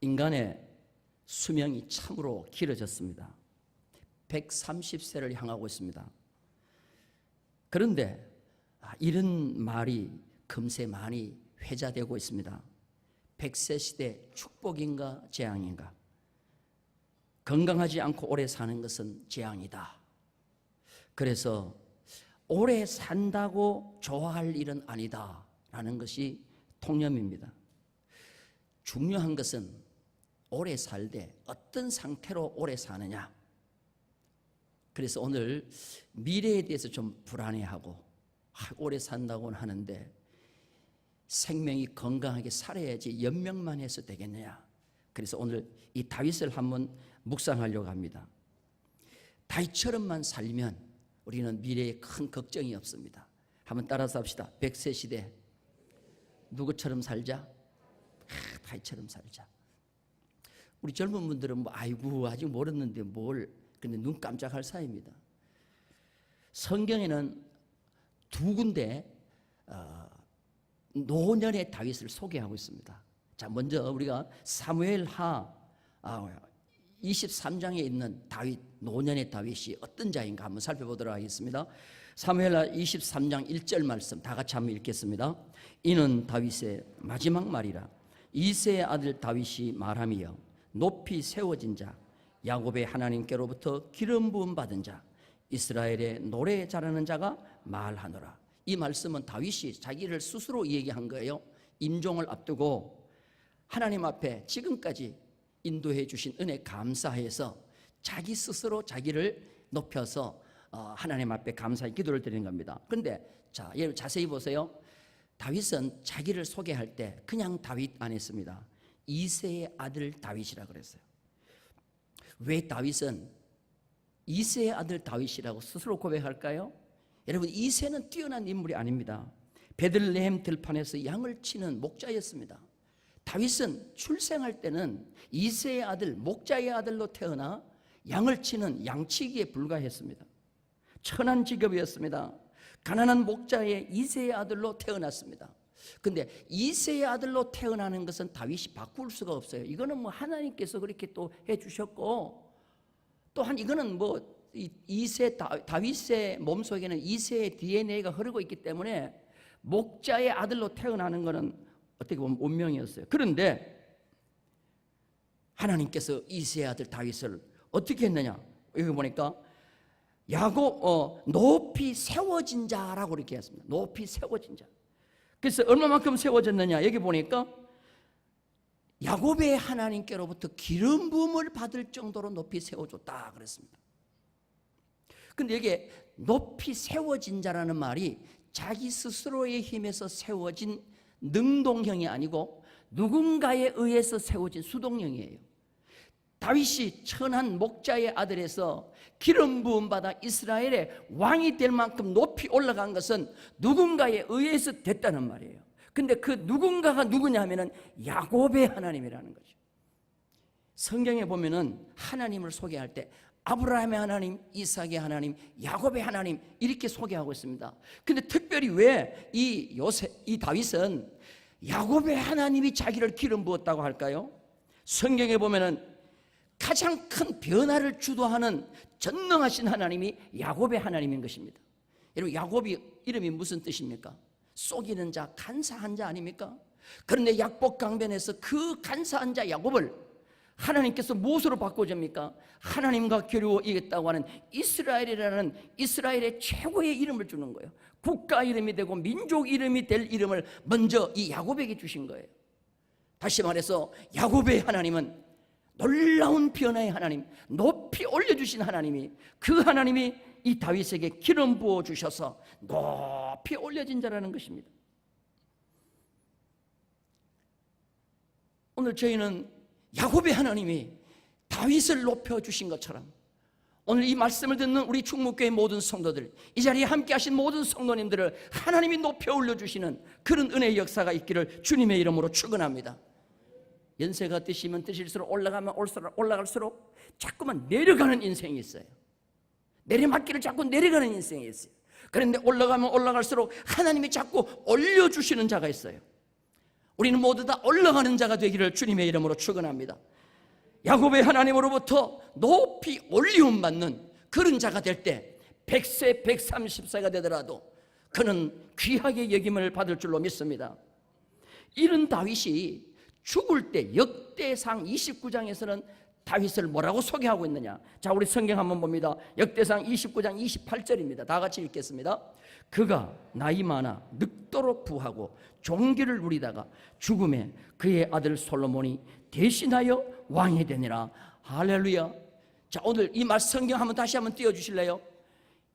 인간의 수명이 참으로 길어졌습니다. 130세를 향하고 있습니다. 그런데 이런 말이 금세 많이 회자되고 있습니다. 100세 시대 축복인가 재앙인가? 건강하지 않고 오래 사는 것은 재앙이다. 그래서 오래 산다고 좋아할 일은 아니다 라는 것이 통념입니다. 중요한 것은 오래 살되 어떤 상태로 오래 사느냐. 그래서 오늘 미래에 대해서 좀 불안해하고 오래 산다고는 하는데 생명이 건강하게 살아야지 연명만 해서 되겠느냐. 그래서 오늘 이 다윗을 한번 묵상하려고 합니다. 다윗처럼만 살면 우리는 미래에 큰 걱정이 없습니다. 한번 따라서 합시다. 100세 시대 누구처럼 살자? 다윗처럼 살자. 우리 젊은 분들은 뭐 아이고 아직 모르는데 뭘, 근데 눈 깜짝할 사이입니다. 성경에는 두 군데 노년의 다윗을 소개하고 있습니다. 자, 먼저 우리가 사무엘하 23장에 있는 다윗, 노년의 다윗이 어떤 자인가 한번 살펴보도록 하겠습니다. 사무엘하 23장 1절 말씀 다 같이 한번 읽겠습니다. 이는 다윗의 마지막 말이라. 이새의 아들 다윗이 말하며 높이 세워진 자, 야곱의 하나님께로부터 기름 부음 받은 자, 이스라엘의 노래 잘하는 자가 말하노라. 이 말씀은 다윗이 자기를 스스로 얘기한 거예요. 임종을 앞두고 하나님 앞에 지금까지 인도해 주신 은혜 감사해서 자기 스스로 자기를 높여서 하나님 앞에 감사의 기도를 드리는 겁니다. 그런데 자, 여러분 자세히 보세요. 다윗은 자기를 소개할 때 그냥 다윗 안 했습니다. 이새의 아들 다윗이라 그랬어요. 왜 다윗은 이새의 아들 다윗이라고 스스로 고백할까요? 여러분, 이새는 뛰어난 인물이 아닙니다. 베들레헴 들판에서 양을 치는 목자였습니다. 다윗은 출생할 때는 이새의 아들, 목자의 아들로 태어나 양을 치는 양치기에 불과했습니다. 천한 직업이었습니다. 가난한 목자의 이새의 아들로 태어났습니다. 근데 이새의 아들로 태어나는 것은 다윗이 바꿀 수가 없어요. 이거는 뭐 하나님께서 그렇게 또 해주셨고, 또한 이거는 뭐 다윗의 몸속에는 이새의 DNA가 흐르고 있기 때문에 목자의 아들로 태어나는 것은 어떻게 보면 운명이었어요. 그런데 하나님께서 이새의 아들 다윗을 어떻게 했느냐? 여기 보니까 야곱 높이 세워진 자라고 이렇게 했습니다. 높이 세워진 자. 그래서 얼마만큼 세워졌느냐? 여기 보니까 야곱의 하나님께로부터 기름 부음을 받을 정도로 높이 세워줬다 그랬습니다. 근데 여기에 높이 세워진 자라는 말이 자기 스스로의 힘에서 세워진 능동형이 아니고 누군가에 의해서 세워진 수동형이에요. 다윗이 천한 목자의 아들에서 기름 부음 받아 이스라엘의 왕이 될 만큼 높이 올라간 것은 누군가에 의해서 됐다는 말이에요. 근데 그 누군가가 누구냐 하면은 야곱의 하나님이라는 거죠. 성경에 보면은 하나님을 소개할 때 아브라함의 하나님, 이삭의 하나님, 야곱의 하나님 이렇게 소개하고 있습니다. 근데 특별히 왜 이 다윗은 야곱의 하나님이 자기를 기름 부었다고 할까요? 성경에 보면은 가장 큰 변화를 주도하는 전능하신 하나님이 야곱의 하나님인 것입니다. 여러분, 야곱이 이름이 무슨 뜻입니까? 속이는 자, 간사한 자 아닙니까? 그런데 약복강변에서 그 간사한 자 야곱을 하나님께서 무엇으로 바꿔줍니까? 하나님과 겨루어 이겼다고 하는 이스라엘이라는 이스라엘의 최고의 이름을 주는 거예요. 국가 이름이 되고 민족 이름이 될 이름을 먼저 이 야곱에게 주신 거예요. 다시 말해서 야곱의 하나님은 놀라운 변화의 하나님, 높이 올려주신 하나님이, 그 하나님이 이 다윗에게 기름 부어 주셔서 높이 올려진 자라는 것입니다. 오늘 저희는 야곱의 하나님이 다윗을 높여주신 것처럼 오늘 이 말씀을 듣는 우리 충무교회 모든 성도들, 이 자리에 함께 하신 모든 성도님들을 하나님이 높여 올려주시는 그런 은혜의 역사가 있기를 주님의 이름으로 축원합니다. 연세가 드시면 드실수록 올라갈수록 자꾸만 내려가는 인생이 있어요. 내리막길을 자꾸 내려가는 인생이 있어요. 그런데 올라가면 올라갈수록 하나님이 자꾸 올려주시는 자가 있어요. 우리는 모두 다 올라가는 자가 되기를 주님의 이름으로 축원합니다. 야곱의 하나님으로부터 높이 올리움 받는 그런 자가 될 때 100세, 130세가 되더라도 그는 귀하게 여김을 받을 줄로 믿습니다. 이런 다윗이 죽을 때 역대상 29장에서는 다윗을 뭐라고 소개하고 있느냐? 자, 우리 성경 한번 봅니다. 역대상 29장 28절입니다. 다 같이 읽겠습니다. 그가 나이 많아 늙도록 부하고 종기를 누리다가 죽음에 그의 아들 솔로몬이 대신하여 왕이 되니라. 할렐루야. 자, 오늘 이 말 성경 한번 다시 한번 띄워주실래요?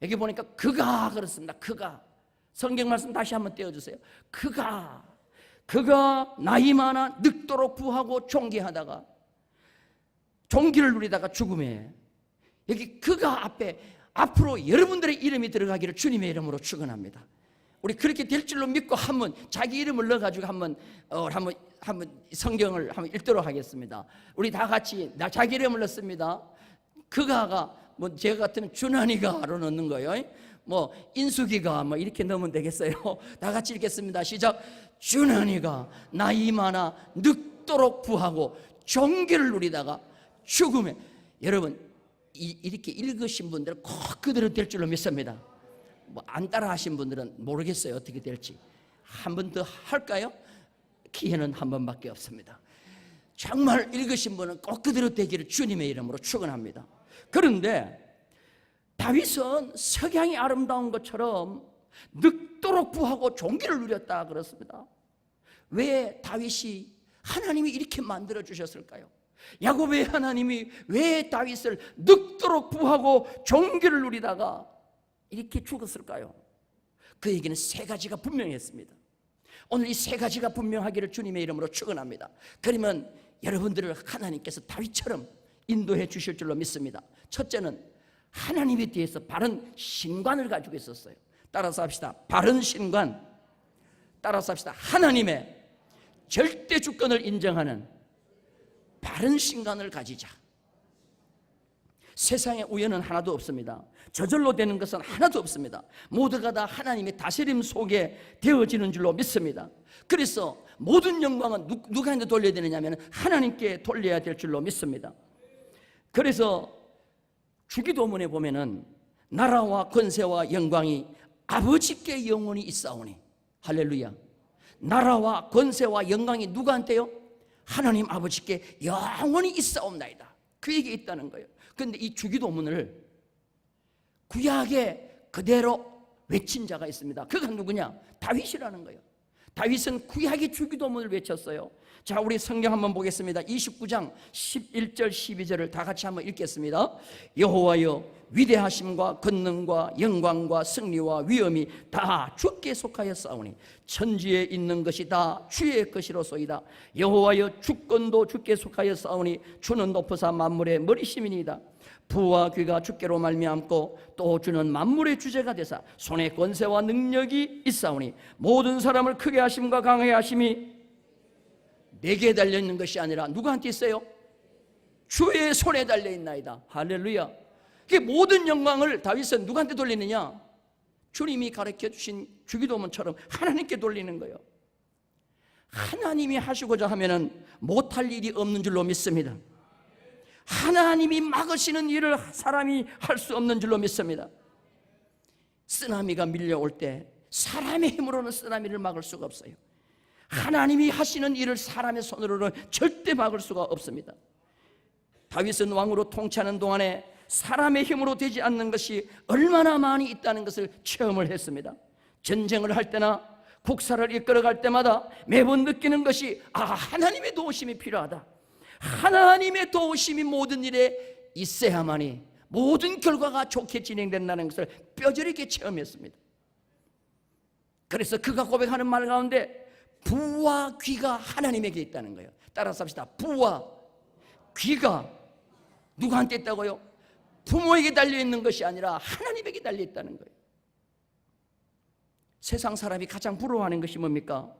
여기 보니까 그가 그렇습니다. 그가 성경 말씀 다시 한번 띄워주세요. 그가 나이 많아 늙도록 부하고 종기하다가 종기를 누리다가 죽음에, 여기 그가 앞으로 여러분들의 이름이 들어가기를 주님의 이름으로 축원합니다. 우리 그렇게 될 줄로 믿고 한번 자기 이름을 넣어가지고 한번 성경을 한번 읽도록 하겠습니다. 우리 다 같이 자기 이름을 넣습니다. 그가가 뭐 제가 같으면 준환이가로 넣는 거예요. 뭐 인숙이가 뭐 이렇게 넣으면 되겠어요. 다 같이 읽겠습니다. 시작. 준환이가 나이 많아 늙도록 부하고 종기를 누리다가 죽음에. 여러분 이렇게 읽으신 분들은 꼭 그대로 될 줄로 믿습니다. 뭐 안 따라 하신 분들은 모르겠어요. 어떻게 될지. 한 번 더 할까요? 기회는 한 번밖에 없습니다. 정말 읽으신 분은 꼭 그대로 되기를 주님의 이름으로 축원합니다. 그런데 다윗은 석양이 아름다운 것처럼 늙도록 부하고 종기를 누렸다 그렇습니다. 왜 다윗이 하나님이 이렇게 만들어 주셨을까요? 야곱의 하나님이 왜 다윗을 늙도록 부하고 종기를 누리다가 이렇게 죽었을까요? 그 얘기는 세 가지가 분명했습니다. 오늘 이 세 가지가 분명하기를 주님의 이름으로 축원합니다. 그러면 여러분들을 하나님께서 다윗처럼 인도해 주실 줄로 믿습니다. 첫째는 하나님에 대해서 바른 신관을 가지고 있었어요. 따라서 합시다. 바른 신관. 따라서 합시다. 하나님의 절대 주권을 인정하는 바른 신관을 가지자. 세상에 우연은 하나도 없습니다. 저절로 되는 것은 하나도 없습니다. 모두가 다 하나님의 다스림 속에 되어지는 줄로 믿습니다. 그래서 모든 영광은 누구한테 돌려야 되느냐 하면 하나님께 돌려야 될 줄로 믿습니다. 그래서 주기도문에 보면은 나라와 권세와 영광이 아버지께 영원히 있사오니. 할렐루야. 나라와 권세와 영광이 누구한테요? 하나님 아버지께 영원히 있사옵나이다. 그 얘기 있다는 거예요. 그런데 이 주기도문을 구약에 그대로 외친 자가 있습니다. 그가 누구냐? 다윗이라는 거예요. 다윗은 구약의 주기도문을 외쳤어요. 자, 우리 성경 한번 보겠습니다. 29장 11절 12절을 다 같이 한번 읽겠습니다. 여호와여, 위대하심과 권능과 영광과 승리와 위엄이 다 주께 속하였사오니 천지에 있는 것이 다 주의 것이로소이다. 여호와여, 주권도 주께 속하였사오니 주는 높으사 만물의 머리심이니이다. 부와 귀가 주께로 말미암고 또 주는 만물의 주제가 되사 손에 권세와 능력이 있사오니 모든 사람을 크게 하심과 강하게 하심이 내게 달려있는 것이 아니라 누구한테 있어요? 주의 손에 달려있나이다. 할렐루야. 모든 영광을 다윗은 누구한테 돌리느냐? 주님이 가르쳐주신 주기도문처럼 하나님께 돌리는 거예요. 하나님이 하시고자 하면은 못할 일이 없는 줄로 믿습니다. 하나님이 막으시는 일을 사람이 할 수 없는 줄로 믿습니다. 쓰나미가 밀려올 때 사람의 힘으로는 쓰나미를 막을 수가 없어요. 하나님이 하시는 일을 사람의 손으로는 절대 막을 수가 없습니다. 다윗은 왕으로 통치하는 동안에 사람의 힘으로 되지 않는 것이 얼마나 많이 있다는 것을 체험을 했습니다. 전쟁을 할 때나 국사를 이끌어갈 때마다 매번 느끼는 것이 하나님의 도우심이 필요하다. 하나님의 도우심이 모든 일에 있어야만이 모든 결과가 좋게 진행된다는 것을 뼈저리게 체험했습니다. 그래서 그가 고백하는 말 가운데 부와 귀가 하나님에게 있다는 거예요. 따라서 합시다. 부와 귀가 누구한테 있다고요? 부모에게 달려있는 것이 아니라 하나님에게 달려있다는 거예요. 세상 사람이 가장 부러워하는 것이 뭡니까?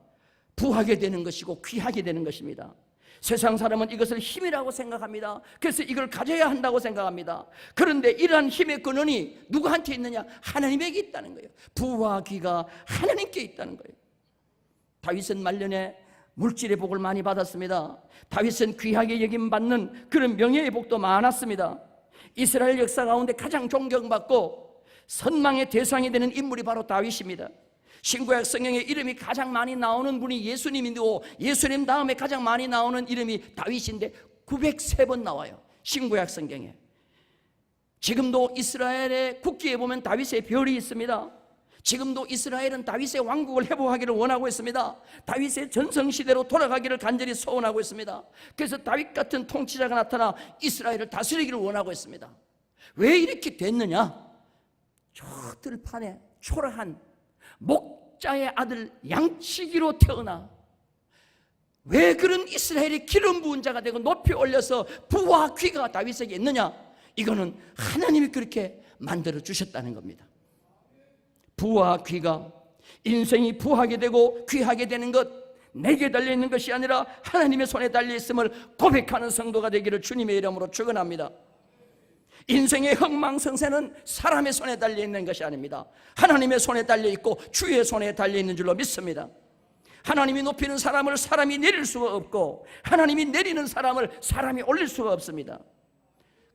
부하게 되는 것이고 귀하게 되는 것입니다. 세상 사람은 이것을 힘이라고 생각합니다. 그래서 이걸 가져야 한다고 생각합니다. 그런데 이러한 힘의 근원이 누구한테 있느냐? 하나님에게 있다는 거예요. 부와 귀가 하나님께 있다는 거예요. 다윗은 말년에 물질의 복을 많이 받았습니다. 다윗은 귀하게 여김받는 그런 명예의 복도 많았습니다. 이스라엘 역사 가운데 가장 존경받고 선망의 대상이 되는 인물이 바로 다윗입니다. 신구약 성경에 이름이 가장 많이 나오는 분이 예수님이고, 예수님 다음에 가장 많이 나오는 이름이 다윗인데 903번 나와요, 신구약 성경에. 지금도 이스라엘의 국기에 보면 다윗의 별이 있습니다. 지금도 이스라엘은 다윗의 왕국을 회복하기를 원하고 있습니다. 다윗의 전성시대로 돌아가기를 간절히 소원하고 있습니다. 그래서 다윗 같은 통치자가 나타나 이스라엘을 다스리기를 원하고 있습니다. 왜 이렇게 됐느냐? 저 들판에 초라한 목자의 아들 양치기로 태어나 왜 그런 이스라엘의 기름 부은 자가 되고 높이 올려서 부와 귀가 다윗에게 있느냐? 이거는 하나님이 그렇게 만들어 주셨다는 겁니다. 부와 귀가, 인생이 부하게 되고 귀하게 되는 것, 내게 달려있는 것이 아니라 하나님의 손에 달려있음을 고백하는 성도가 되기를 주님의 이름으로 축원합니다. 인생의 흥망성쇠는 사람의 손에 달려있는 것이 아닙니다. 하나님의 손에 달려있고 주의 손에 달려있는 줄로 믿습니다. 하나님이 높이는 사람을 사람이 내릴 수가 없고, 하나님이 내리는 사람을 사람이 올릴 수가 없습니다.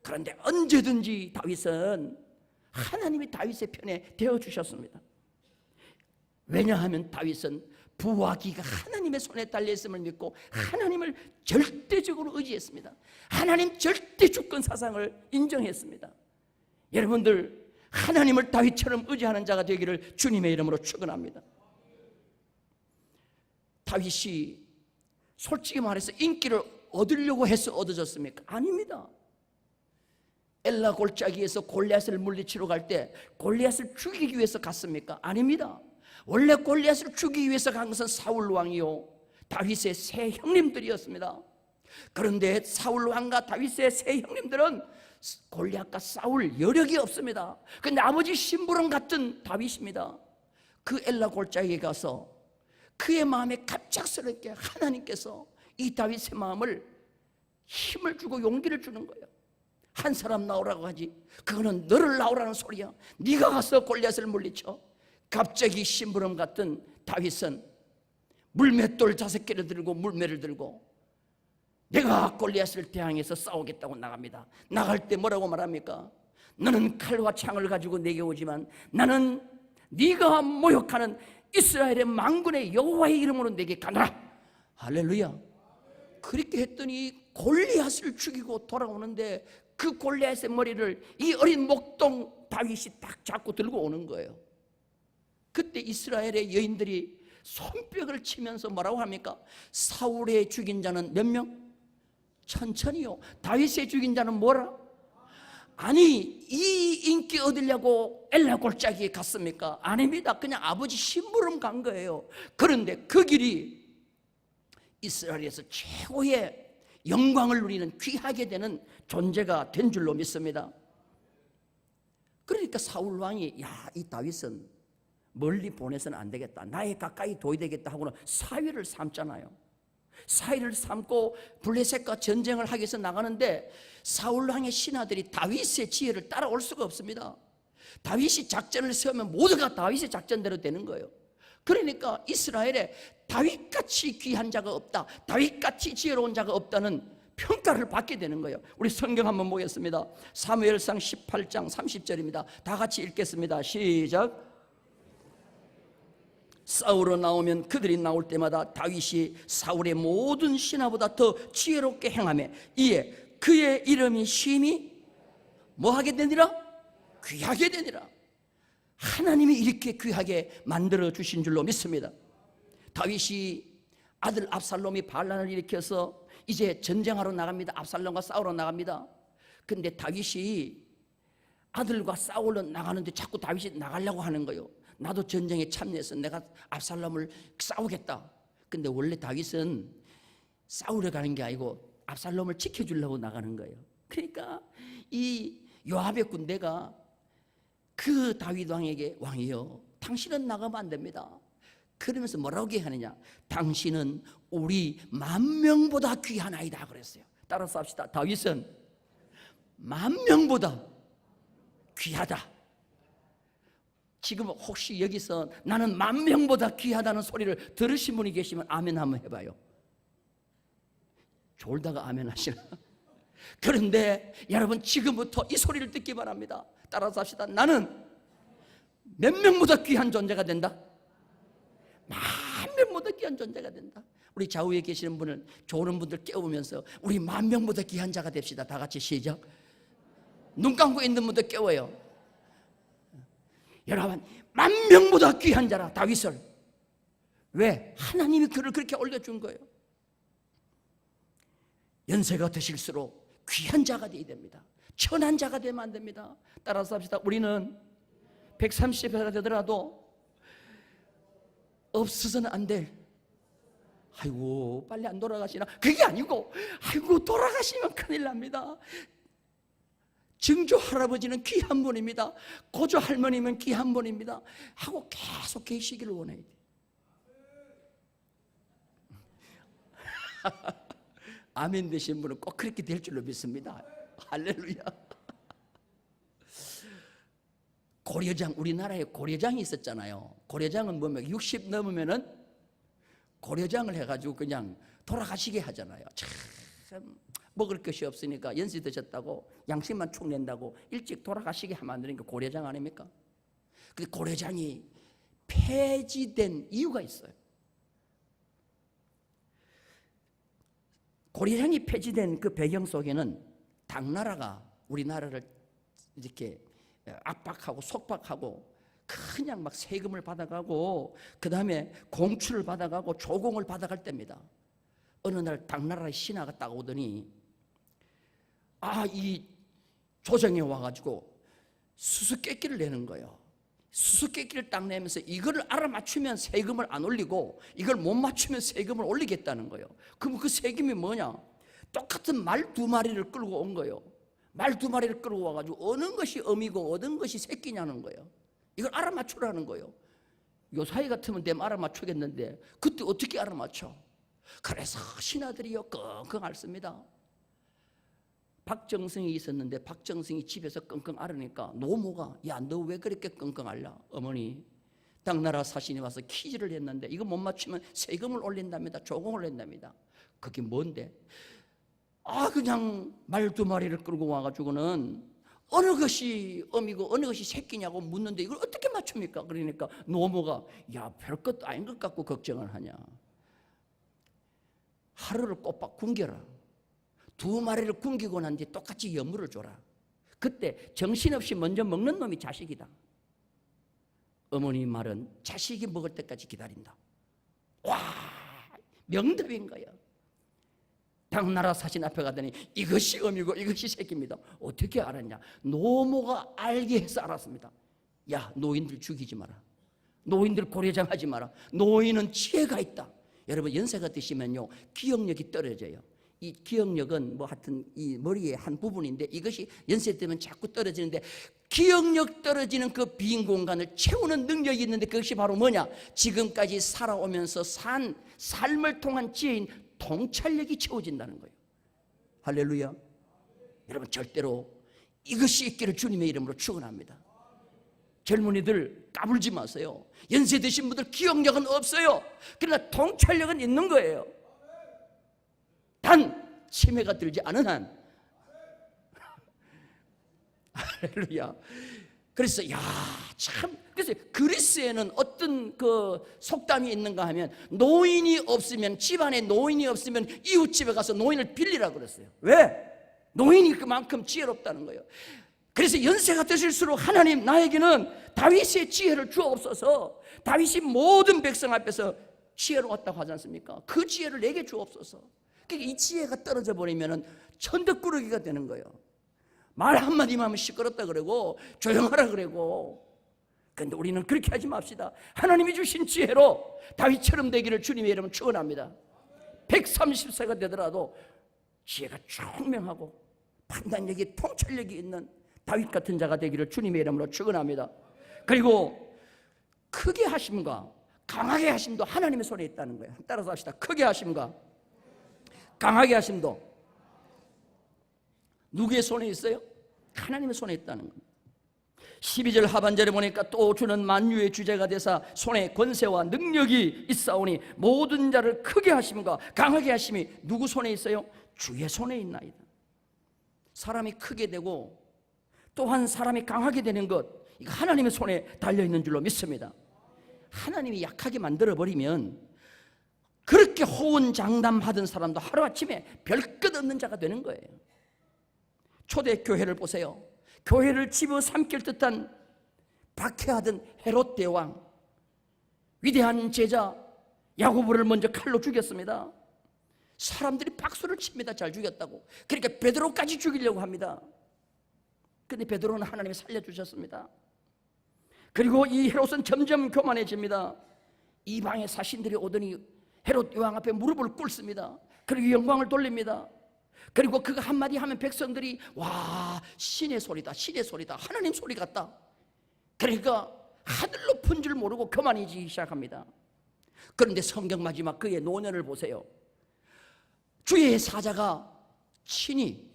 그런데 언제든지 다윗은 하나님이 다윗의 편에 되어주셨습니다. 왜냐하면 다윗은 부와 귀가 하나님의 손에 달려있음을 믿고 하나님을 절대적으로 의지했습니다. 하나님 절대 주권 사상을 인정했습니다. 여러분들, 하나님을 다윗처럼 의지하는 자가 되기를 주님의 이름으로 축원합니다. 다윗이 솔직히 말해서 인기를 얻으려고 해서 얻어졌습니까? 아닙니다. 엘라 골짜기에서 골리앗을 물리치러 갈 때 골리앗을 죽이기 위해서 갔습니까? 아닙니다. 원래 골리앗을 죽이기 위해서 간 것은 사울 왕이요 다윗의 세 형님들이었습니다. 그런데 사울 왕과 다윗의 세 형님들은 골리앗과 싸울 여력이 없습니다. 그런데 아버지 심부름 같은 다윗입니다. 그 엘라 골짜기에 가서 그의 마음에 갑작스럽게 하나님께서 이 다윗의 마음을 힘을 주고 용기를 주는 거예요. 한 사람 나오라고 하지, 그거는 너를 나오라는 소리야. 네가 가서 골리앗을 물리쳐. 갑자기 심부름 같은 다윗은 물맷돌 5개를 들고 물매를 들고 내가 골리앗을 대항해서 싸우겠다고 나갑니다. 나갈 때 뭐라고 말합니까? 너는 칼과 창을 가지고 내게 오지만 나는 네가 모욕하는 이스라엘의 만군의 여호와의 이름으로 내게 가노라. 할렐루야. 그렇게 했더니 골리앗을 죽이고 돌아오는데 그 골리앗의 머리를 이 어린 목동 다윗이 딱 잡고 들고 오는 거예요. 그때 이스라엘의 여인들이 손뼉을 치면서 뭐라고 합니까? 사울의 죽인 자는 몇 명? 1000이요. 다윗의 죽인 자는 뭐라? 아니, 이 인기 얻으려고 엘라 골짜기에 갔습니까? 아닙니다. 그냥 아버지 심부름 간 거예요. 그런데 그 길이 이스라엘에서 최고의 영광을 누리는 귀하게 되는 존재가 된 줄로 믿습니다. 그러니까 사울 왕이 이 다윗은 멀리 보내서는 안 되겠다, 나에 가까이 둬야 되겠다 하고는 사위를 삼잖아요. 사위를 삼고 블레셋과 전쟁을 하기 위해서 나가는데 사울 왕의 신하들이 다윗의 지혜를 따라올 수가 없습니다. 다윗이 작전을 세우면 모두가 다윗의 작전대로 되는 거예요. 그러니까 이스라엘에 다윗같이 귀한 자가 없다, 다윗같이 지혜로운 자가 없다는 평가를 받게 되는 거예요. 우리 성경 한번 보겠습니다. 사무엘상 18장 30절입니다. 다 같이 읽겠습니다. 시작. 싸우러 나오면 그들이 나올 때마다 다윗이 사울의 모든 신하보다 더 지혜롭게 행하며 이에 그의 이름이 심히 뭐하게 되니라? 귀하게 되니라. 하나님이 이렇게 귀하게 만들어 주신 줄로 믿습니다. 다윗이 아들 압살롬이 반란을 일으켜서 이제 전쟁하러 나갑니다. 압살롬과 싸우러 나갑니다. 근데 다윗이 아들과 싸우러 나가는데 자꾸 다윗이 나가려고 하는 거예요. 나도 전쟁에 참여해서 내가 압살롬을 싸우겠다. 근데 원래 다윗은 싸우러 가는 게 아니고 압살롬을 지켜주려고 나가는 거예요. 그러니까 이 요압의 군대가 그 다윗 왕에게, 왕이여 당신은 나가면 안 됩니다. 그러면서 뭐라고 하느냐, 당신은 우리 10,000명보다 귀하나이다 그랬어요. 따라서 합시다. 다윗은 10,000명보다 귀하다. 지금 혹시 여기서 나는 10,000명보다 귀하다는 소리를 들으신 분이 계시면 아멘 한번 해봐요. 졸다가 아멘 하시나? 그런데 여러분 지금부터 이 소리를 듣기 바랍니다. 따라서 합시다. 나는 몇 명보다 귀한 존재가 된다. 만 명보다 귀한 존재가 된다. 우리 좌우에 계시는 분을, 좋은 분들 깨우면서 우리 만 명보다 귀한 자가 됩시다. 다 같이 시작. 눈 감고 있는 분들 깨워요. 여러분 만 명보다 귀한 자라 다윗을. 왜? 하나님이 그를 그렇게 올려준 거예요. 연세가 드실수록 귀한 자가 되어야 됩니다. 천한 자가 되면 안 됩니다. 따라서 합시다. 우리는 130세가 되더라도 없어서는 안 될, 아이고 빨리 안 돌아가시나? 그게 아니고 아이고 돌아가시면 큰일 납니다. 증조 할아버지는 귀한 분입니다. 고조 할머니면 귀한 분입니다 하고 계속 계시기를 원해야 돼요. 아멘 되신 분은 꼭 그렇게 될 줄로 믿습니다. 할렐루야. 고려장, 우리나라에 고려장이 있었잖아요. 고려장은 뭐면 60 넘으면은 고려장을 해가지고 그냥 돌아가시게 하잖아요. 참 먹을 것이 없으니까 연세 드셨다고 양식만 축 낸다고 일찍 돌아가시게 하면 안 되니까 고려장 아닙니까? 근데 고려장이 폐지된 이유가 있어요. 고려장이 폐지된 그 배경 속에는 당나라가 우리나라를 이렇게 압박하고 속박하고 그냥 막 세금을 받아가고 그 다음에 공출을 받아가고 조공을 받아갈 때입니다. 어느 날 당나라의 신하가 딱 오더니 이 조정에 와가지고 수수께끼를 내는 거예요. 수수께끼를 딱 내면서 이거를 알아맞추면 세금을 안 올리고 이걸 못 맞추면 세금을 올리겠다는 거예요. 그럼 그 세금이 뭐냐? 똑같은 말 2마리를 끌고 온 거예요. 말 2마리를 끌고 와가지고 어느 것이 어미고 어느 것이 새끼냐는 거예요. 이걸 알아맞추라는 거예요. 요 사이 같으면 되면 알아맞추겠는데 그때 어떻게 알아맞춰? 그래서 신하들이요 끙끙 앓습니다. 박정승이 있었는데 박정승이 집에서 끙끙 앓으니까 노모가 야 너 왜 그렇게 끙끙 앓냐? 어머니 당나라 사신이 와서 퀴즈를 했는데 이거 못 맞추면 세금을 올린답니다. 조공을 낸답니다. 그게 뭔데? 그냥 말 2마리를 끌고 와가지고는 어느 것이 어미고 어느 것이 새끼냐고 묻는데 이걸 어떻게 맞춥니까? 그러니까 노모가 야 별것도 아닌 것 같고 걱정을 하냐? 하루를 꼬박 굶겨라. 2마리를 굶기고 난 뒤에 똑같이 여물을 줘라. 그때 정신없이 먼저 먹는 놈이 자식이다. 어머니 말은 자식이 먹을 때까지 기다린다. 와, 명답인 거야. 당나라 사신 앞에 가더니 이것이 어미고 이것이 새끼입니다. 어떻게 알았냐? 노모가 알게 해서 알았습니다. 야, 노인들 죽이지 마라. 노인들 고려장 하지 마라. 노인은 지혜가 있다. 여러분 연세가 드시면요 기억력이 떨어져요. 이 기억력은 뭐 하여튼 이 머리의 한 부분인데 이것이 연세 때면 자꾸 떨어지는데 기억력 떨어지는 그 빈 공간을 채우는 능력이 있는데 그것이 바로 뭐냐? 지금까지 살아오면서 산 삶을 통한 지혜인 통찰력이 채워진다는 거예요. 할렐루야. 여러분 절대로 이것이 있기를 주님의 이름으로 축원합니다. 젊은이들 까불지 마세요. 연세 드신 분들 기억력은 없어요. 그러나 통찰력은 있는 거예요. 단 치매가 들지 않은 한. 할렐루야. 그래서 그래서 그리스에는 어떤 그 속담이 있는가 하면 노인이 없으면 집안에 노인이 없으면 이웃집에 가서 노인을 빌리라 그랬어요. 왜? 노인이 그만큼 지혜롭다는 거예요. 그래서 연세가 드실수록 하나님 나에게는 다윗의 지혜를 주옵소서. 다윗이 모든 백성 앞에서 지혜로웠다고 하지 않습니까? 그 지혜를 내게 주옵소서. 그러니까 이 지혜가 떨어져 버리면 천덕꾸러기가 되는 거예요. 말 한마디만 하면 시끄럽다 그러고 조용하라 그러고. 그런데 우리는 그렇게 하지 맙시다. 하나님이 주신 지혜로 다윗처럼 되기를 주님의 이름으로 축원합니다. 130세가 되더라도 지혜가 총명하고 판단력이 통찰력이 있는 다윗 같은 자가 되기를 주님의 이름으로 축원합니다. 그리고 크게 하심과 강하게 하심도 하나님의 손에 있다는 거예요. 따라서 합시다. 크게 하심과 강하게 하심도 누구의 손에 있어요? 하나님의 손에 있다는 겁니다. 12절 하반절에 보니까 또 주는 만유의 주제가 되사 손에 권세와 능력이 있사오니 모든 자를 크게 하심과 강하게 하심이 누구 손에 있어요? 주의 손에 있나이다. 사람이 크게 되고 또한 사람이 강하게 되는 것, 이거 하나님의 손에 달려있는 줄로 믿습니다. 하나님이 약하게 만들어버리면 그렇게 호언장담하던 사람도 하루아침에 별것 없는 자가 되는 거예요. 초대교회를 보세요. 교회를 집어삼킬 듯한 박해하던 헤롯 대왕, 위대한 제자 야고보를 먼저 칼로 죽였습니다. 사람들이 박수를 칩니다. 잘 죽였다고. 그러니까 베드로까지 죽이려고 합니다. 그런데 베드로는 하나님이 살려주셨습니다. 그리고 이 헤롯은 점점 교만해집니다. 이방의 사신들이 오더니 헤롯 왕 앞에 무릎을 꿇습니다. 그리고 영광을 돌립니다. 그리고 그가 한마디 하면 백성들이 와, 신의 소리다, 신의 소리다, 하나님 소리 같다. 그러니까 하늘 높은 줄 모르고 교만해지기 시작합니다. 그런데 성경 마지막 그의 노년을 보세요. 주의 사자가 친히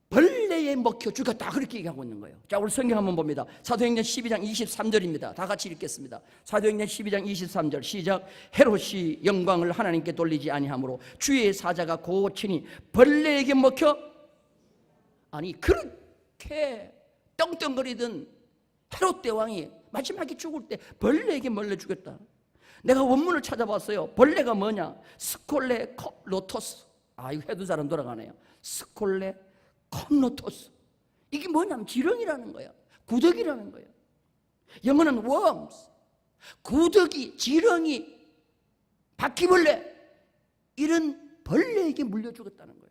벌레에 먹혀 죽였다, 그렇게 얘기하고 있는 거예요. 자, 우리 성경 한번 봅니다. 사도행전 12장 23절입니다. 다 같이 읽겠습니다. 사도행전 12장 23절 시작. 헤롯이 영광을 하나님께 돌리지 아니하므로 주의 사자가 고친히 벌레에게 먹혀, 아니 그렇게 떵떵거리던 헤롯 대왕이 마지막에 죽을 때 벌레에게 몰래 죽였다. 내가 원문을 찾아봤어요. 벌레가 뭐냐? 스콜레 컵로토스. 아, 이거 해도 잘 안 돌아가네요. 스콜레 컵로토스. 이게 뭐냐면 지렁이라는 거야. 구더기라는 거야. 영어는 worms. 구더기, 지렁이, 바퀴벌레, 이런 벌레에게 물려 죽었다는 거예요.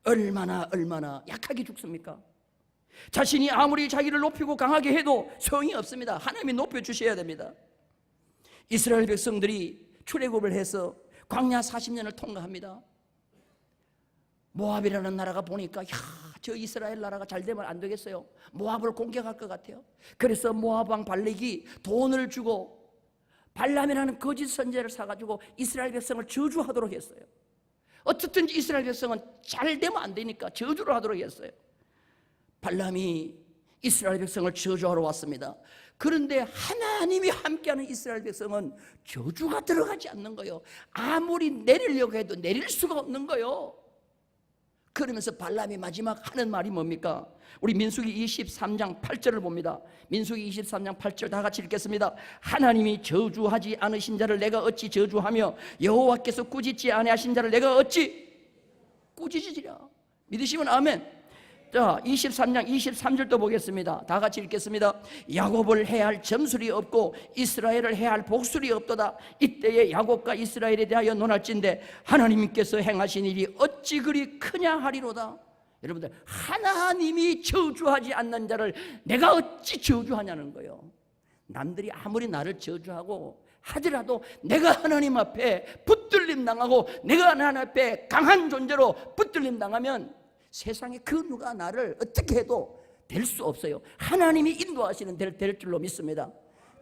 얼마나 약하게 죽습니까? 자신이 아무리 자기를 높이고 강하게 해도 소용이 없습니다. 하나님이 높여주셔야 됩니다. 이스라엘 백성들이 출애굽을 해서 광야 40년을 통과합니다. 모압이라는 나라가 보니까 저 이스라엘 나라가 잘 되면 안 되겠어요. 모압을 공격할 것 같아요. 그래서 모압 왕 발렉이 돈을 주고 발람이라는 거짓 선지자를 사가지고 이스라엘 백성을 저주하도록 했어요. 어떻든지 이스라엘 백성은 잘 되면 안 되니까 저주를 하도록 했어요. 발람이 이스라엘 백성을 저주하러 왔습니다. 그런데 하나님이 함께하는 이스라엘 백성은 저주가 들어가지 않는 거예요. 아무리 내리려고 해도 내릴 수가 없는 거예요. 그러면서 발람이 마지막 하는 말이 뭡니까? 우리 민수기 23장 8절을 봅니다. 민수기 23장 8절 다 같이 읽겠습니다. 하나님이 저주하지 않으신 자를 내가 어찌 저주하며 여호와께서 꾸짖지 아니하신 자를 내가 어찌 꾸짖으리라. 믿으시면 아멘. 자, 23장 23절도 보겠습니다. 다 같이 읽겠습니다. 야곱을 해할 점술이 없고 이스라엘을 해할 복술이 없도다. 이때에 야곱과 이스라엘에 대하여 논할진대 하나님께서 행하신 일이 어찌 그리 크냐 하리로다. 여러분들, 하나님이 저주하지 않는 자를 내가 어찌 저주하냐는 거예요. 남들이 아무리 나를 저주하고 하더라도 내가 하나님 앞에 붙들림 당하고 내가 하나님 앞에 강한 존재로 붙들림 당하면 세상에 그 누가 나를 어떻게 해도 될 수 없어요. 하나님이 인도하시는 될 줄로 믿습니다.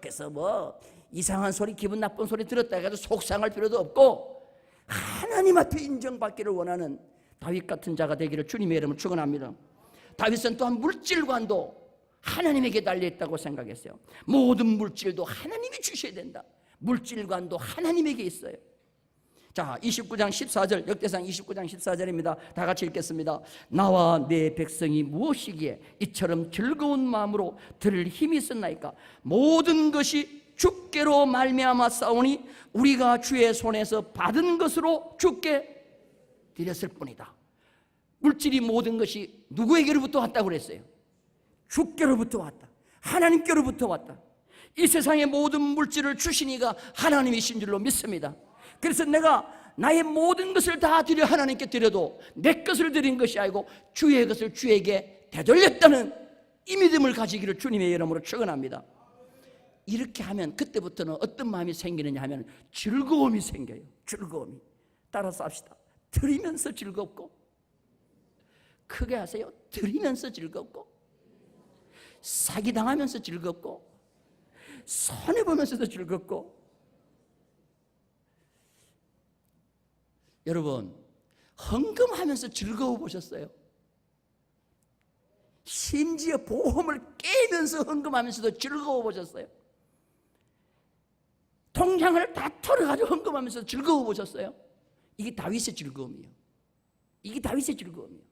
그래서 뭐 이상한 소리, 기분 나쁜 소리 들었다 해서 속상할 필요도 없고 하나님 앞에 인정받기를 원하는 다윗 같은 자가 되기를 주님의 이름으로 축원합니다. 다윗은 또한 물질관도 하나님에게 달려있다고 생각했어요. 모든 물질도 하나님이 주셔야 된다. 물질관도 하나님에게 있어요. 자, 29장 14절, 역대상 29장 14절입니다. 다 같이 읽겠습니다. 나와 내 백성이 무엇이기에 이처럼 즐거운 마음으로 들을 힘이 있었나이까? 모든 것이 주께로 말미암아 싸우니 우리가 주의 손에서 받은 것으로 주께 드렸을 뿐이다. 물질이 모든 것이 누구에게로부터 왔다고 그랬어요? 주께로부터 왔다. 하나님께로부터 왔다. 이 세상의 모든 물질을 주신 이가 하나님이신 줄로 믿습니다. 그래서 내가 나의 모든 것을 다 드려 하나님께 드려도 내 것을 드린 것이 아니고 주의 것을 주에게 되돌렸다는 이 믿음을 가지기를 주님의 이름으로 축원합니다. 이렇게 하면 그때부터는 어떤 마음이 생기느냐 하면 즐거움이 생겨요. 즐거움이. 따라서 합시다. 드리면서 즐겁고, 크게 하세요. 드리면서 즐겁고, 사기당하면서 즐겁고, 손해보면서도 즐겁고. 여러분, 헌금하면서 즐거워 보셨어요? 심지어 보험을 깨면서 헌금하면서도 즐거워 보셨어요? 통장을 다 털어가지고 헌금하면서 즐거워 보셨어요? 이게 다윗의 즐거움이에요. 이게 다윗의 즐거움이에요.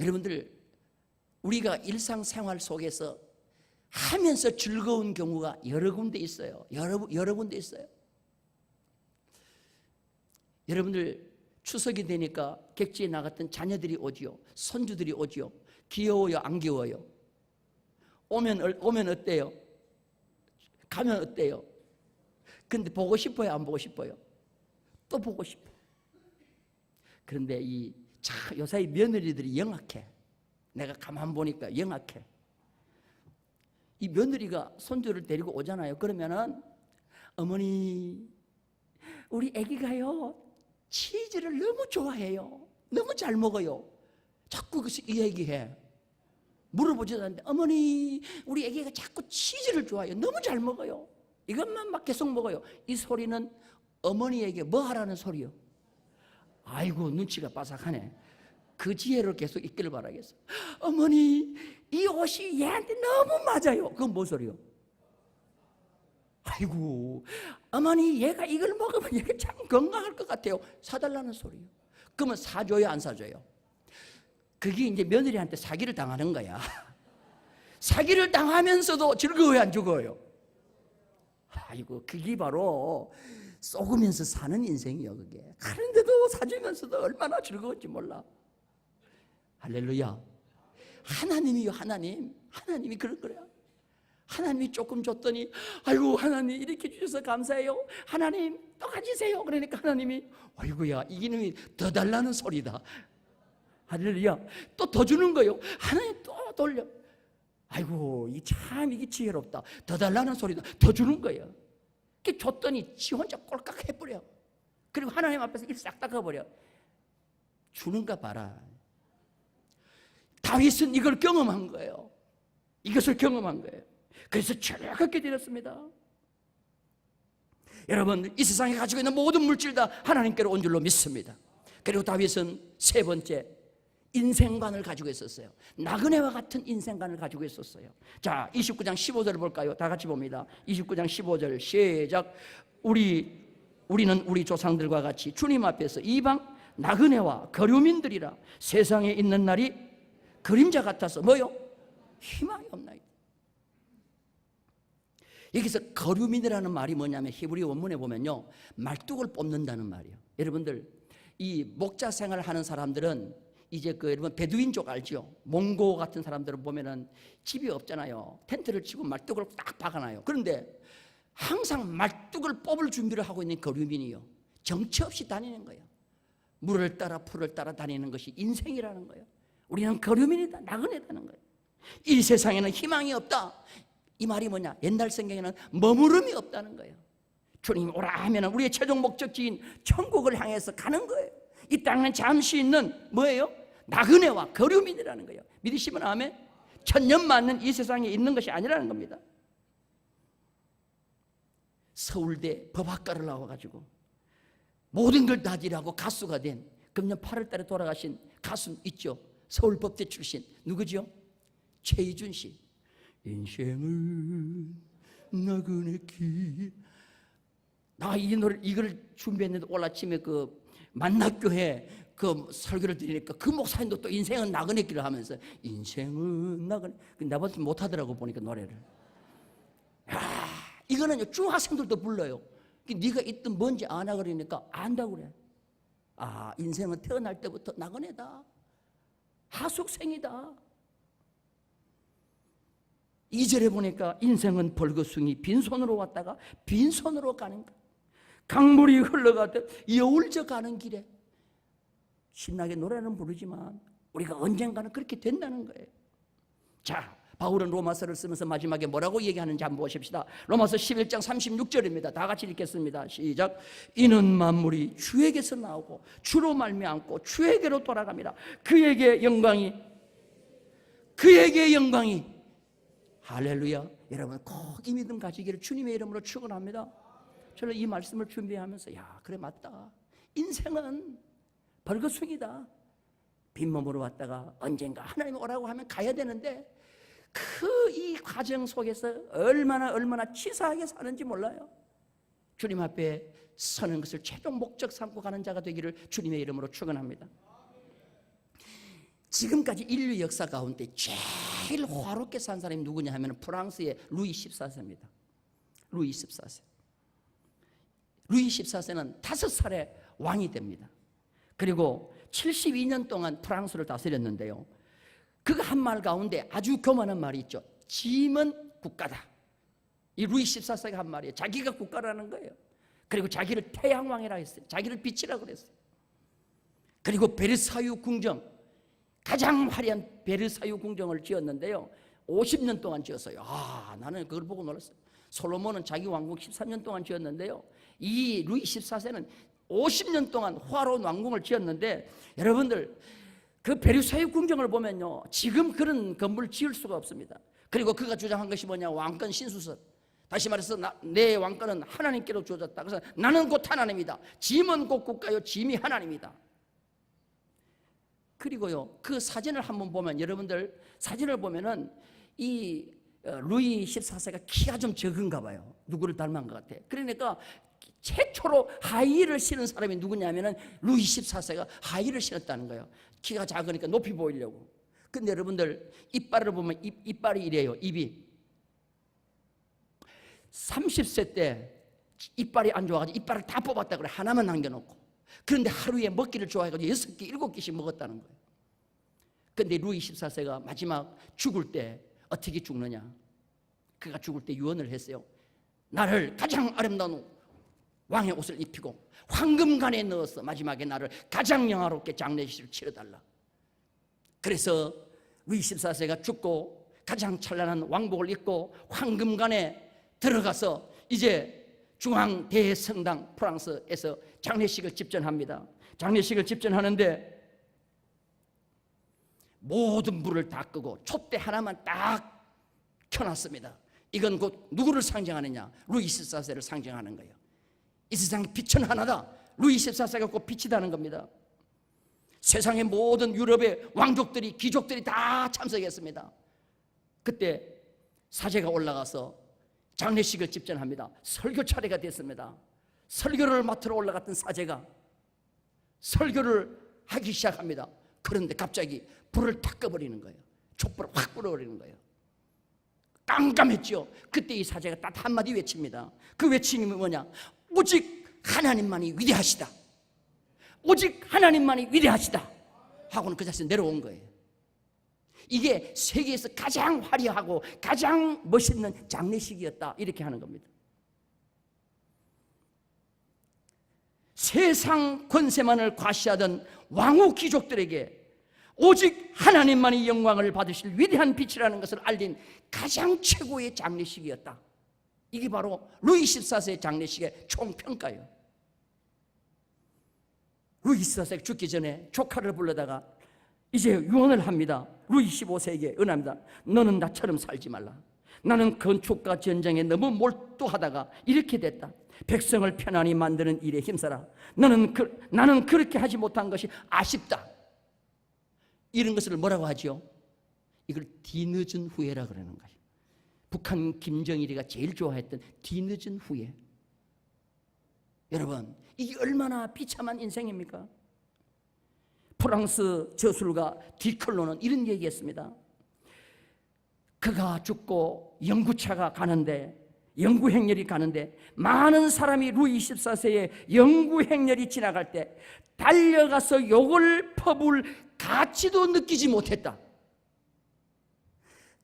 여러분들, 우리가 일상생활 속에서 하면서 즐거운 경우가 여러 군데 있어요. 여러 군데 있어요. 여러분들 추석이 되니까 객지에 나갔던 자녀들이 오지요. 손주들이 오지요. 귀여워요, 안 귀여워요? 오면 어때요? 가면 어때요? 근데 보고 싶어요, 안 보고 싶어요? 또 보고 싶어. 그런데 요사이 며느리들이 영악해. 내가 가만 보니까 영악해. 이 며느리가 손주를 데리고 오잖아요. 그러면은 어머니, 우리 아기가요 치즈를 너무 좋아해요. 너무 잘 먹어요. 자꾸 이 얘기해. 물어보지도 않는데 어머니, 우리 아기가 자꾸 치즈를 좋아해요. 너무 잘 먹어요. 이것만 막 계속 먹어요. 이 소리는 어머니에게 뭐 하라는 소리요? 아이고, 눈치가 빠삭하네. 그 지혜를 계속 있기를 바라겠어. 어머니, 이 옷이 얘한테 너무 맞아요. 그건 뭔 소리요? 아이고, 어머니, 얘가 이걸 먹으면 얘가 참 건강할 것 같아요. 사달라는 소리요. 그러면 사줘요, 안 사줘요? 그게 이제 며느리한테 사기를 당하는 거야. 사기를 당하면서도 즐거워요, 안 즐거워요? 아이고, 그게 바로 쏘으면서 사는 인생이요. 그게 하는데도 사주면서도 얼마나 즐거운지 몰라. 할렐루야. 하나님이요, 하나님이 그럴 거야. 하나님이 조금 줬더니 아이고, 하나님 이렇게 주셔서 감사해요. 하나님 또 가지세요. 그러니까 하나님이 아이고야, 이놈이 더 달라는 소리다. 할렐루야. 또 더 주는 거요. 하나님 또 돌려. 아이고, 이게 지혜롭다. 더 달라는 소리다. 더 주는 거예요. 이렇게 줬더니 지 혼자 꼴깍 해버려. 그리고 하나님 앞에서 일 싹 닦아버려. 주는가 봐라. 다윗은 이걸 경험한 거예요. 이것을 경험한 거예요. 그래서 즐겁게 되었습니다. 여러분, 이 세상에 가지고 있는 모든 물질 다 하나님께로 온 줄로 믿습니다. 그리고 다윗은 세 번째, 인생관을 가지고 있었어요. 나그네와 같은 인생관을 가지고 있었어요. 자, 29장 15절을 볼까요? 다 같이 봅니다. 29장 15절 시작. 우리는 우리 조상들과 같이 주님 앞에서 이방 나그네와 거류민들이라 세상에 있는 날이 그림자 같아서 뭐요? 희망이 없나이다. 여기서 거류민이라는 말이 뭐냐면 히브리 원문에 보면요, 말뚝을 뽑는다는 말이에요. 여러분들, 이 목자 생활을 하는 사람들은 이제 여러분 베두인족 알죠? 몽고 같은 사람들은 보면은 집이 없잖아요. 텐트를 치고 말뚝을 딱 박아놔요. 그런데 항상 말뚝을 뽑을 준비를 하고 있는 거류민이요, 정처 없이 다니는 거예요. 물을 따라 풀을 따라 다니는 것이 인생이라는 거예요. 우리는 거류민이다, 나그네다는 거예요. 이 세상에는 희망이 없다. 이 말이 뭐냐? 옛날 성경에는 머무름이 없다는 거예요. 주님 오라 하면 우리의 최종 목적지인 천국을 향해서 가는 거예요. 이 땅은 잠시 있는 뭐예요? 나그네와 거류민이라는 거예요. 믿으시면 아멘. 천년 만년 이 세상에 있는 것이 아니라는 겁니다. 서울대 법학과를 나와가지고 모든 걸 다 일하고 가수가 된 금년 8월 달에 돌아가신 가수 있죠? 서울법대 출신 누구죠? 최희준 씨. 인생은 나그네 길. 나 이 노래 이걸 준비했는데 오늘 아침에 그 만납교회 그 설교를 드리니까 그 목사님도 또 인생은 나그네 길을 하면서 인생은 나그네. 나보다 못하더라고 보니까 노래를. 야, 이거는요 중학생들도 불러요. 네가 있든 뭔지 아나 그러니까 안다고 그래. 아, 인생은 태어날 때부터 나그네다. 하숙생이다. 2절에 보니까 인생은 벌거숭이 빈손으로 왔다가 빈손으로 가는 거. 강물이 흘러가듯 여울져 가는 길에 신나게 노래는 부르지만 우리가 언젠가는 그렇게 된다는 거예요. 자, 바울은 로마서를 쓰면서 마지막에 뭐라고 얘기하는지 한번 보십시다. 로마서 11장 36절입니다. 다 같이 읽겠습니다. 시작. 이는 만물이 주에게서 나오고 주로 말미암고 주에게로 돌아갑니다. 그에게 영광이 할렐루야. 여러분 꼭 이 믿음 가지기를 주님의 이름으로 축원합니다. 저는 이 말씀을 준비하면서 야, 그래 맞다. 인생은 벌거숭이다. 빈몸으로 왔다가 언젠가 하나님 오라고 하면 가야 되는데 이 과정 속에서 얼마나 치사하게 사는지 몰라요. 주님 앞에 서는 것을 최종 목적 삼고 가는 자가 되기를 주님의 이름으로 축원합니다. 지금까지 인류 역사 가운데 제일 화롭게 산 사람이 누구냐 하면 프랑스의 루이 14세입니다. 루이 14세. 루이 14세는 5살에 왕이 됩니다. 그리고 72년 동안 프랑스를 다스렸는데요, 그가 한 말 가운데 아주 교만한 말이 있죠. 짐은 국가다. 이 루이 14세가 한 말이에요. 자기가 국가라는 거예요. 그리고 자기를 태양왕이라 했어요. 자기를 빛이라고 그랬어요. 그리고 베르사유 궁정, 가장 화려한 베르사유 궁정을 지었는데요, 50년 동안 지었어요. 나는 그걸 보고 놀랐어요. 솔로몬은 자기 왕국 13년 동안 지었는데요, 이 루이 14세는 50년 동안 화려한 왕궁을 지었는데, 여러분들 그 베르사유 궁정을 보면요, 지금 그런 건물을 지을 수가 없습니다. 그리고 그가 주장한 것이 뭐냐, 왕권 신수설. 다시 말해서 내 왕권은 하나님께로 주어졌다. 그래서 나는 곧 하나님이다. 짐은 곧 국가요, 짐이 하나님이다. 그리고요, 그 사진을 한번 보면, 여러분들 사진을 보면은 이 루이 14세가 키가 좀 적은가 봐요. 누구를 닮은 것 같아. 그러니까 최초로 하이힐을 신은 사람이 누구냐면은 루이 14세가 하이힐을 신었다는 거예요. 키가 작으니까 높이 보이려고. 근데 여러분들 이빨을 보면 이빨이 이래요. 입이 30세 때 이빨이 안 좋아가지고 이빨을 다 뽑았다 그래. 하나만 남겨놓고. 그런데 하루에 먹기를 좋아해가지고 6개, 7개씩 먹었다는 거예요. 근데 루이 14세가 마지막 죽을 때 어떻게 죽느냐, 그가 죽을 때 유언을 했어요. 나를 가장 아름다운 왕의 옷을 입히고 황금관에 넣어서 마지막에 나를 가장 영화롭게 장례식을 치러달라. 그래서 루이 14세가 죽고 가장 찬란한 왕복을 입고 황금관에 들어가서 이제 중앙 대성당 프랑스에서 장례식을 집전합니다. 장례식을 집전하는데 모든 불을 다 끄고 촛대 하나만 딱 켜놨습니다. 이건 곧 누구를 상징하느냐, 루이 14세를 상징하는 거예요. 이 세상에 빛은 하나다. 루이 14세가 곧 빛이다는 겁니다. 세상의 모든 유럽의 왕족들이, 귀족들이 다 참석했습니다. 그때 사제가 올라가서 장례식을 집전합니다. 설교 차례가 됐습니다. 설교를 맡으러 올라갔던 사제가 설교를 하기 시작합니다. 그런데 갑자기 불을 탁 꺼버리는 거예요. 촛불을 확 불어버리는 거예요. 깜깜했죠. 그때 이 사제가 딱 한마디 외칩니다. 그 외침이 뭐냐, 오직 하나님만이 위대하시다. 오직 하나님만이 위대하시다 하고는 그 자리에서 내려온 거예요. 이게 세계에서 가장 화려하고 가장 멋있는 장례식이었다, 이렇게 하는 겁니다. 세상 권세만을 과시하던 왕후 귀족들에게 오직 하나님만이 영광을 받으실 위대한 빛이라는 것을 알린 가장 최고의 장례식이었다. 이게 바로 루이 14세의 장례식의 총평가예요. 루이 14세가 죽기 전에 조카를 불러다가 이제 유언을 합니다. 루이 15세에게 은합니다. 너는 나처럼 살지 말라. 나는 건축과 전쟁에 너무 몰두하다가 이렇게 됐다. 백성을 편안히 만드는 일에 힘써라. 나는 그렇게 하지 못한 것이 아쉽다. 이런 것을 뭐라고 하죠? 이걸 뒤늦은 후회라 그러는 거예요. 북한 김정일이가 제일 좋아했던 뒤늦은 후회. 여러분, 이게 얼마나 비참한 인생입니까? 프랑스 저술가 디클로는 이런 얘기했습니다. 그가 죽고 영구차가 가는데, 영구행렬이 가는데 많은 사람이 루이 14세의 영구행렬이 지나갈 때 달려가서 욕을 퍼부을 가치도 느끼지 못했다.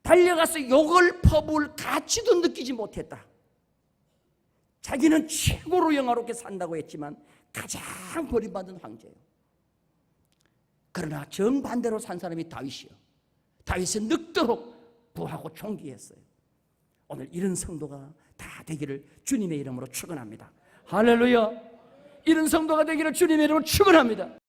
달려가서 욕을 퍼부을 가치도 느끼지 못했다. 자기는 최고로 영화롭게 산다고 했지만 가장 버림받은 황제예요. 그러나 정반대로 산 사람이 다윗이요. 다윗은 늙도록 부하고 총기했어요. 오늘 이런 성도가 다 되기를 주님의 이름으로 축원합니다. 할렐루야. 이런 성도가 되기를 주님의 이름으로 축원합니다.